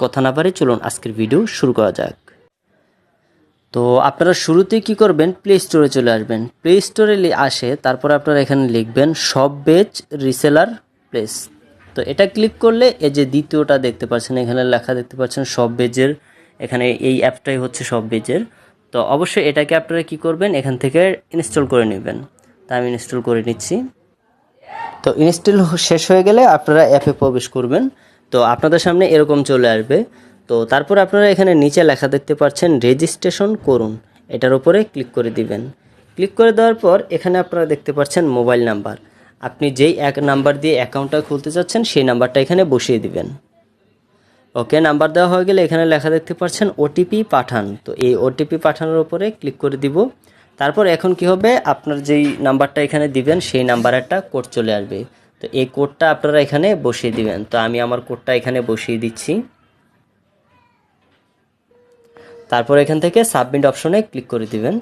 কথা না পারে চলুন আজকের ভিডিও শুরু করা যাক। তো আপনারা শুরুতেই কি করবেন, প্লে স্টোরে চলে আসবেন। প্লে স্টোরে আসে তারপর আপনারা এখানে লিখবেন শপবেজ রিসেলার প্লেস। তো এটা ক্লিক করলে এই যে দ্বিতীয়টা দেখতে পাচ্ছেন, এখানে লেখা দেখতে পাচ্ছেন শপবেজের, এখানে এই অ্যাপটাই হচ্ছে শপবেজের। তো অবশ্যই এটাকে আপনারা কি করবেন, এখান থেকে ইনস্টল করে নেবেন। তা আমি ইনস্টল করে নিচ্ছি। তো ইনস্টল শেষ হয়ে গেলে আপনারা অ্যাপে প্রবেশ করবেন। তো আপনাদের সামনে এরকম চলে আসবে। তো তারপর আপনারা এখানে নিচে লেখা দেখতে পাচ্ছেন রেজিস্ট্রেশন করুন, এটার উপরে ক্লিক করে দিবেন। ক্লিক করে দেওয়ার পর এখানে আপনারা দেখতে পাচ্ছেন মোবাইল নাম্বার, আপনি যেই এক নাম্বার দিয়ে অ্যাকাউন্টটা খুলতে চাচ্ছেন সেই নাম্বারটা এখানে বসিয়ে দিবেন। ওকে, নাম্বার দেওয়া হয়ে গেলে এখানে লেখা দেখতে পাচ্ছেন ওটিপি পাঠান। তো এই ওটিপি পাঠানোর উপরে ক্লিক করে দিব। তারপর এখন কি হবে, আপনার যেই নাম্বারটা এখানে দিবেন সেই নাম্বারে একটা কোড চলে আসবে। তো এই কোডটা আপনারা এখানে বসিয়ে দিবেন। তো আমি আমার কোডটা এখানে বসিয়ে দিচ্ছি। তারপর এখান থেকে সাবমিট অপশনে ক্লিক করে দিবেন।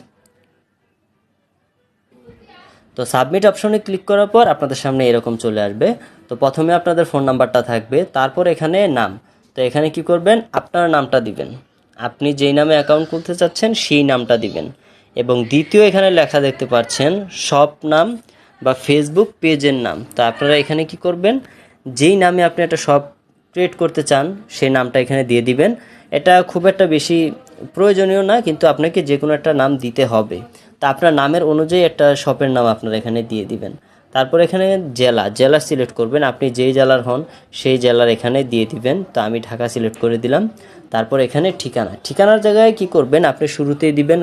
তো সাবমিট অপশনে ক্লিক করার পর আপনাদের সামনে এরকম চলে আসবে। তো প্রথমে আপনাদের ফোন নাম্বারটা থাকবে, তারপর এখানে নাম। তো এখানে কি করবেন, আপনার নামটা দিবেন, আপনি যেই নামে অ্যাকাউন্ট খুলতে চাচ্ছেন সেই নামটা দিবেন। এবং দ্বিতীয় এখানে লেখা দেখতে পাচ্ছেন শপ নাম বা ফেসবুক পেজের নাম। তো আপনারা এখানে কি করবেন, যেই নামে আপনি একটা শপ ক্রিয়েট করতে চান সেই নামটা এখানে দিয়ে দিবেন। এটা খুব একটা বেশি প্রয়োজনীয় না, কিন্তু আপনাকে যে কোনো একটা নাম দিতে হবে। তা আপনার নামের অনুযায়ী একটা শপের নাম আপনারা এখানে দিয়ে দিবেন। তারপর এখানে জেলা সিলেক্ট করবেন, আপনি যেই জেলার হন সেই জেলার এখানে দিয়ে দিবেন। তো আমি ঢাকা সিলেক্ট করে দিলাম। তারপর এখানে ঠিকানার জায়গায় কি করবেন, আপনি শুরুতেই দিবেন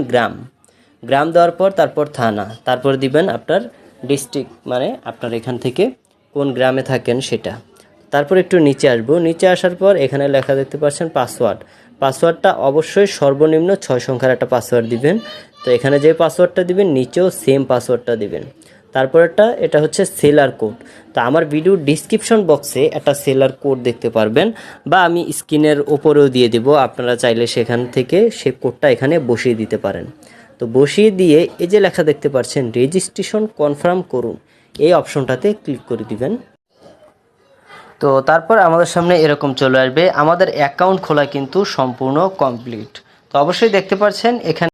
গ্রাম দেওয়ার পর তারপর থানা, তারপর দিবেন আপনার ডিস্ট্রিক্ট, মানে আপনার এখান থেকে কোন গ্রামে থাকেন সেটা। তারপর একটু নিচে আসবো, নিচে আসার পর এখানে লেখা দেখতে পাচ্ছেন পাসওয়ার্ডটা অবশ্যই সর্বনিম্ন 6 সংখ্যার একটা পাসওয়ার্ড দিবেন। তো এখানে যে পাসওয়ার্ডটা দিবেন নিচেও সেম পাসওয়ার্ডটা দিবেন। তারপর এটা হচ্ছে সেলার কোড। তো আমার ভিডিও ডিসক্রিপশন বক্সে একটা সেলার কোড দেখতে পারবেন, বা আমি স্ক্রিনের ওপরেও দিয়ে দেব, আপনারা চাইলে সেখান থেকে সে কোডটা এখানে বসিয়ে দিতে পারেন। তো বসিয়ে দিয়ে এই যে লেখা দেখতে পাচ্ছেন রেজিস্ট্রেশন কনফার্ম করুন, এই অপশনটাতে ক্লিক করে দিবেন। তো তারপর আমাদের সামনে এরকম চলে আসবে, আমাদের অ্যাকাউন্ট খোলা কিন্তু সম্পূর্ণ কমপ্লিট। তো অবশ্যই দেখতে পাচ্ছেন এখানে